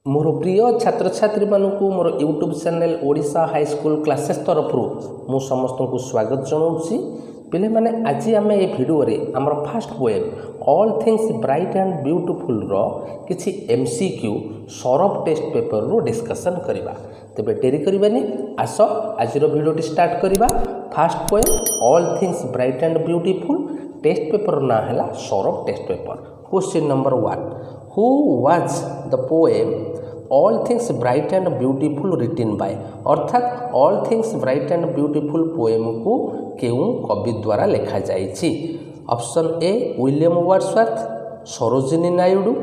मोर प्रिय छात्र छात्री मानक मोर YouTube channel Odisha high school classes तरफ मु समस्त को स्वागत जनाऊँगी। पिले माने आज आम ये भिडियो आमर first poem all things bright and beautiful रो किछि MCQ सरफ टेस्ट पेपर रो डिस्कशन करबा। तेबे डेरी करबानी आस आज भिडियो स्टार्ट करबा। First poem all things bright and beautiful test paper ना है सरफ test paper. Question number 1, who was the poem all things bright and beautiful written by, अर्थात all things bright and beautiful poem को केउ कवि द्वारा लिखा जाइछि। Option A William Wordsworth, Sarojini Naidu,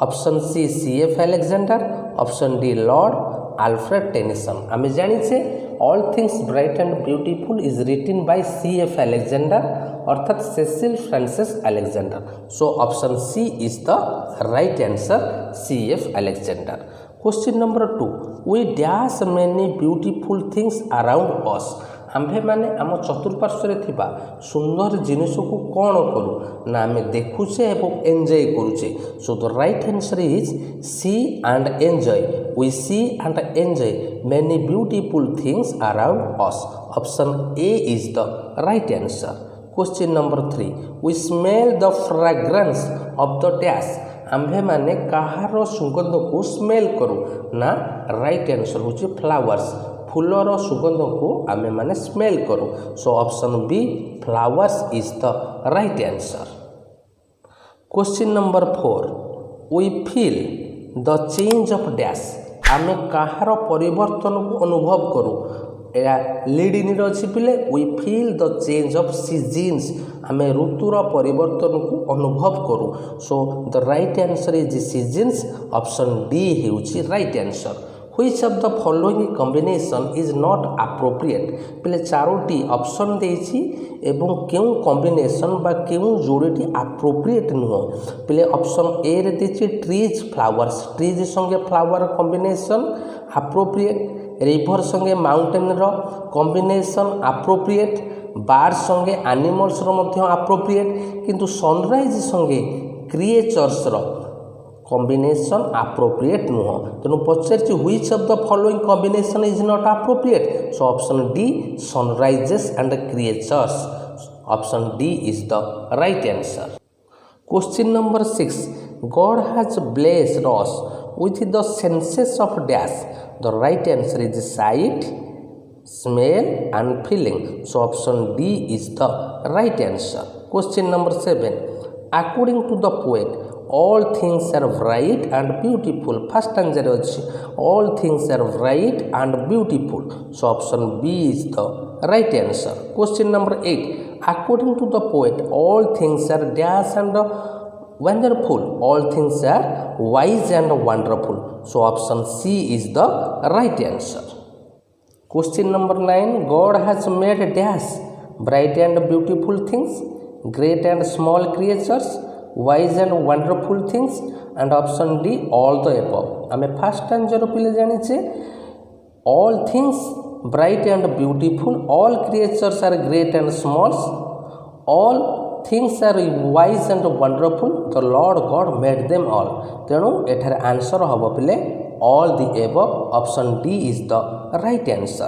option C CF Alexander, option D Lord Alfred Tennyson. आम जानिछे all things bright and beautiful is written by CF Alexander अर्थात Cecil Francis Alexander. So option C is the right answer, CF Alexander. Question number 2, we dash many beautiful things around us, आम्भे माने आम चतुर्पार्श्व थिबा सुंदर जिनिस को कौन करूँ ना आम देखुचे एवं एंजॉय करुचे। So the right answer is C and enjoy, we see and enjoy many beautiful things around us. Option A is the right answer. Question number 3, we smell the fragrance of the dash, आम्भे माने कहार सुगंध को smell करूँ ना right answer हूँ flowers, फूलर सुगंध को आमे माने स्मेल करूँ। So option B flowers is the right answer. Question number 4, we feel the change of dash, आमे कहार परिवर्तन को अनुभव करूँ लीडिंग अच्छी पिले we feel the change of seasons, आम ऋतुर परिवर्तन को अनुभव करूँ। So the right answer is seasons, option D होउछि right answer. Which of the following combination is not appropriate, पिले चारोटी ऑप्शन देछि एवं केउ कॉम्बिनेशन बा केउ जोड़ीटी एप्रोप्रिएट नुह। पिले ऑप्शन ए रे देछि ट्रीज फ्लावर्स, ट्रीज संगे फ्लावर कॉम्बिनेशन एप्रोप्रिएट, रिवर संगे माउंटेन रो कॉम्बिनेशन एप्रोप्रिएट, बार्ड संगे एनिमल्स रो मध्य एप्रोप्रिएट, किंतु सनराइज संगे क्रिएचर्स रो कॉम्बिनेशन एप्रोप्रिएट नुह। तेणु पचार which of the following combination is not appropriate. So option D sunrises and creatures, option D is the right answer. Question number 6, god has blessed us with the senses of dash, the right answer is sight, smell and feeling. So option D is the right answer. Question number 7, according to the poet all things are bright and beautiful, first answer is all things are bright and beautiful. So option B is the right answer. Question number 8, according to the poet all things are dash and wonderful, all things are wise and wonderful. So option C is the right answer. Question number 9, God has made dash bright and beautiful things, great and small creatures, wise and wonderful things, and option D all the above. आमे first answer पिले जानिछे all things bright and beautiful, all creatures are great and small, all things are wise and wonderful, the Lord God made them all. तेणु एठार answer हम पिले all the above, option D is the right answer.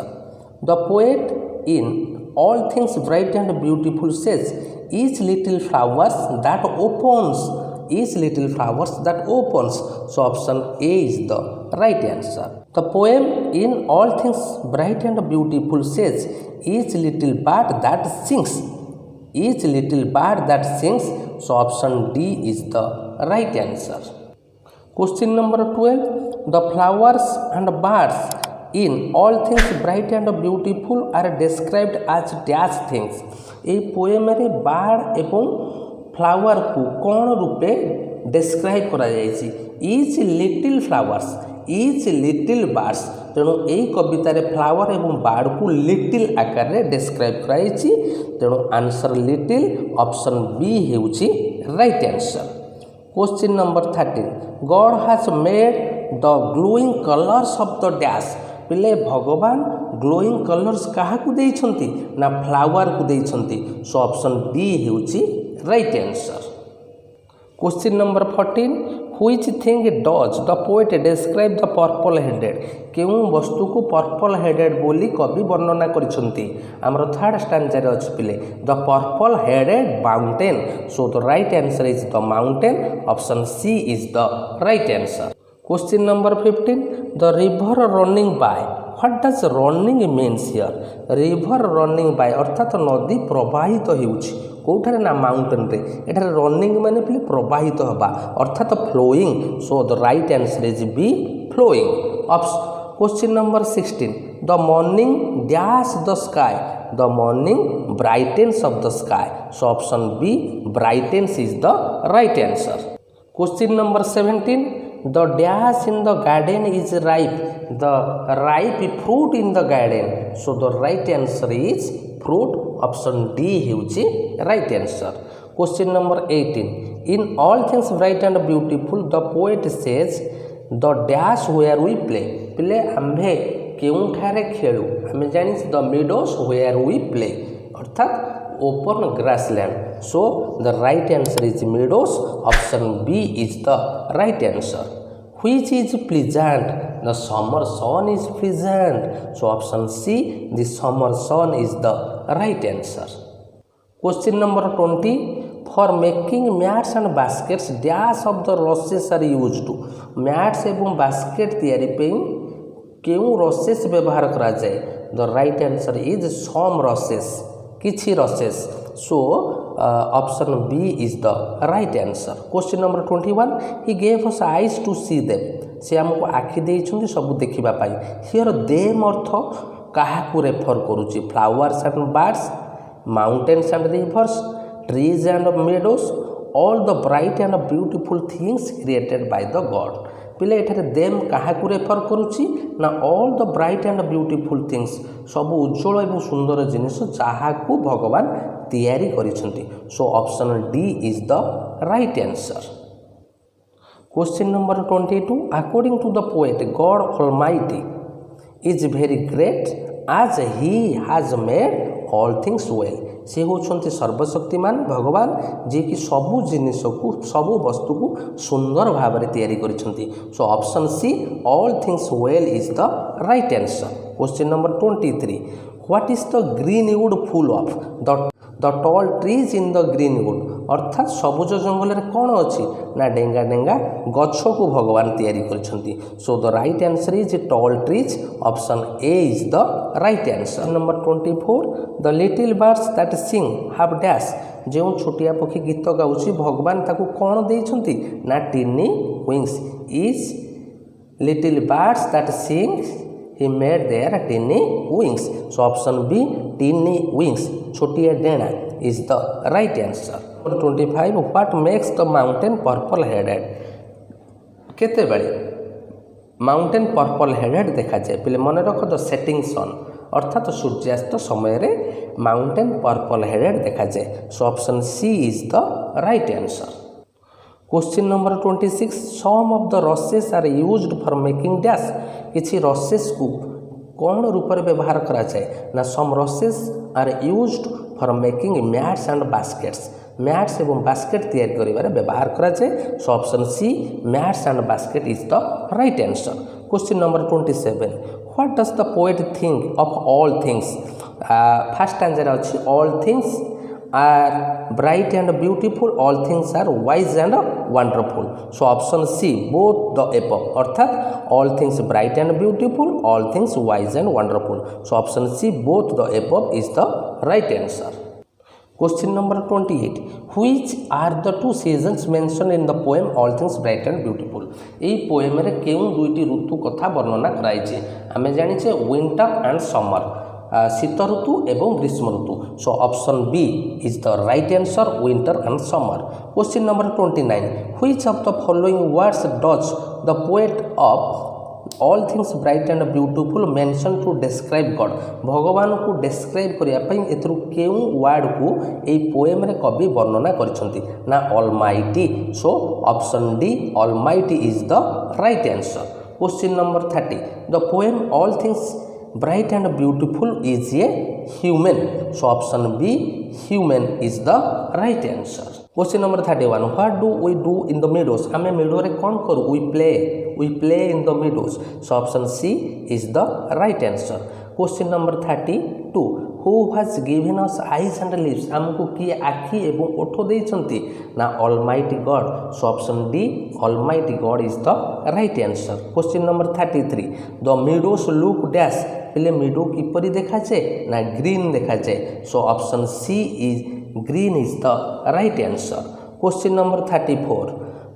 The poet in all things bright and beautiful says each little flowers that opens, each little flowers that opens. So option A is the right answer. The poem in all things bright and beautiful says each little bird that sings, each little bird that sings. So option D is the right answer. Question number 12, the flowers and birds in all things bright and beautiful are described as dash things. ए poem रे bird एवं flower को कौन रूपे describe करा जायछि, each little flowers, each little birds. तेणु यही कवितार फ्लावर एवं बार्ड को लिटिल आकार रे डिस्क्राइब कराइछि। तेणु आंसर लिटिल, ऑप्शन बी हेउछि right answer. Question number 13, god has made the glowing colours of the dash, पिले भगवान ग्लोइंग कलर्स क्या देइछंती ना फ्लावर को देइछंती। सो ऑप्शन डी हेउछि right answer. Question number 14, Which thing does the poet describe the purple headed? केउं वस्तु को पर्पल हेडेड बोली कवि वर्णना करिसंती हमर थर्ड स्टैंजा रे अछि पिले the purple headed mountain so the right answer is the mountain option C is the right answer question number 15 the river running by what does running means here river running by अर्थात नदी प्रवाहित होउछि कोठारे ना mountain रे एठारे running माने पिले प्रवाहित होबा अर्थात flowing so the right answer is B flowing question number 16 the morning dash the sky the morning brightens of the sky so option B brightens is the right answer question number 17 the dash in the garden is ripe the ripe fruit in the garden so the right answer is fruit option D हेउची right answer question number 18 in all things bright and beautiful the poet says the dash where we play play आम्भे केउठारे खेलु आमे जानि the meadows where we play अर्थात open grassland so the right answer is meadows option B is the right answer which is pleasant the summer sun is pleasant so option C the summer sun is the right answer question number 20 for making mats and baskets dash of the rushes are used to mats एवं basket तैयारी पे केउं rushes व्यवहार करा जाए the right answer is some rushes किछि rushes so option B is the right answer question number 21 he gave us eyes to see them से हमको आखि देइछुंती सब देखिबा पाई हियर देम अर्थ काहाकू रेफर करूची flowers and birds mountains and rivers trees and meadows all the bright and beautiful things created by the god पिले एठारे देम काहाकू रेफर करूची ना all the bright and beautiful things सब उज्जवल एवं सुंदर जिनिस जाहाकू भगवान तैयारी करिसंती so option D is the right answer question number 22 according to the poet God almighty is very great as he has made all things well से होछंती सर्वशक्तिमान भगवान जे कि सबु जिनिस को सबु वस्तु को सुंदर भाव रे तैयारी करिसंती so option C all things well is the right answer question number 23 what is the green wood full of the tall trees in the green wood अर्थात सबुज जंगल रे कौन अच्छी ना डेंगा डेंगा गछ को भगवान तैयारी करिसंती so the right answer is tall trees option A is the right answer number 24 the little birds that sing have dash जो छोटिया पक्षी गीत गाउची भगवान ताकू कौन देइछंती ना टिनी wings is little birds that Singh he made their tiny wings so option b tiny wings छोटिया Dana is the right answer 25 what makes the mountain purple headed केते बेले माउंटेन पर्पल हेडेड देखा जाए पहले मन रख द सेटिंग सन अर्थात सूर्यास्त समय रे माउंटेन पर्पल हेडेड देखा जाए so option C is the right answer question number 26 some of the rushes are used for making dash किछि रसेस को कौन रूप में व्यवहार करा जाए ना some rushes are used for making mats and baskets mats एवं बास्केट तैयार करिबारे व्यवहार करा जाए so option C mats and basket is the right answer question number 27 what does the poet think of all things first answer अछि all things are bright and beautiful all things are wise and wonderful so option C both the above अर्थात all things bright and beautiful all things wise and wonderful so option C both the above is the right answer question number 28 which are the two seasons mentioned in the poem all things bright and beautiful AE poem रे केउ दुईटी ऋतु कथा वर्णना कराई छै हमें जानि छै winter and summer शीत ऋतु एवं ग्रीष्म ऋतु so option B is the right answer winter and summer question number 29 which of the following words does the poet of all things bright and beautiful mention to describe God भगवान को describe करिया पई एथरु केउ word को एई poem रे कवि वर्णना करिसंती ना almighty so option D almighty is the right answer question number 30 the poem all things bright and beautiful is a human so option B human is the right answer question number 31 what do we do in the meadows आम meadow रे कौन करूँ we play in the meadows so option C is the right answer. Question number 32 who has given us eyes and lips आमको किए आखि एवं ओठ देइछंती ना almighty God so option D almighty God is the right answer. Question number 33 the meadows look dash पहले meadow किपरि देखा जाए ना ग्रीन देखा जाए so option C is green is the right answer. Question number 34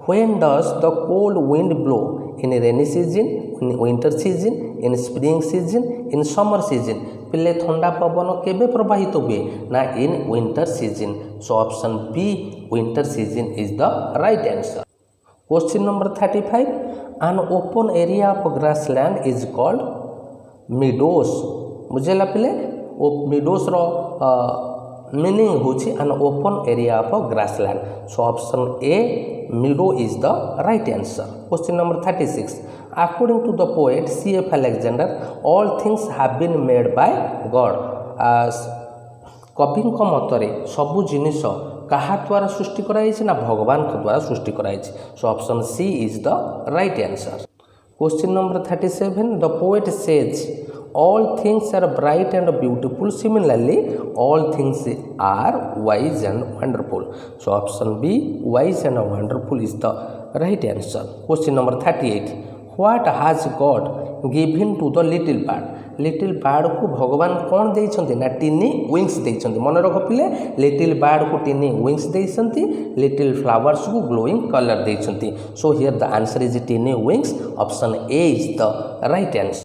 when does the cold wind blow in rainy season, in winter season, in spring season, in summer season पहले ठंडा पवन केबे प्रवाहित हुए ना in winter season so option B winter season is the right answer. Question number 35 an open area of grassland is called meadows बुझेला पहले meadows रो meaning होची an open area of grassland so option A meadow is the right answer. Question number 36 according to the poet C.F. Alexander all things have been made by God कवि मतरे सबु जिनिस कहा द्वारा सृष्टि कराई ना भगवान द्वारा सृष्टि कराई so option C is the right answer. Question number 37 the poet says all things are bright and beautiful similarly all things are wise and wonderful so option B wise and wonderful is the right answer. Question number 38 what has God given to the little bird को भगवान कौन देइछंती ना टिनी wings देइछंती मन रख पिले little bird को tiny wings देइछंती little flowers को ग्लोइंग कलर देइछंती so here the answer is tiny wings option A is the right answer.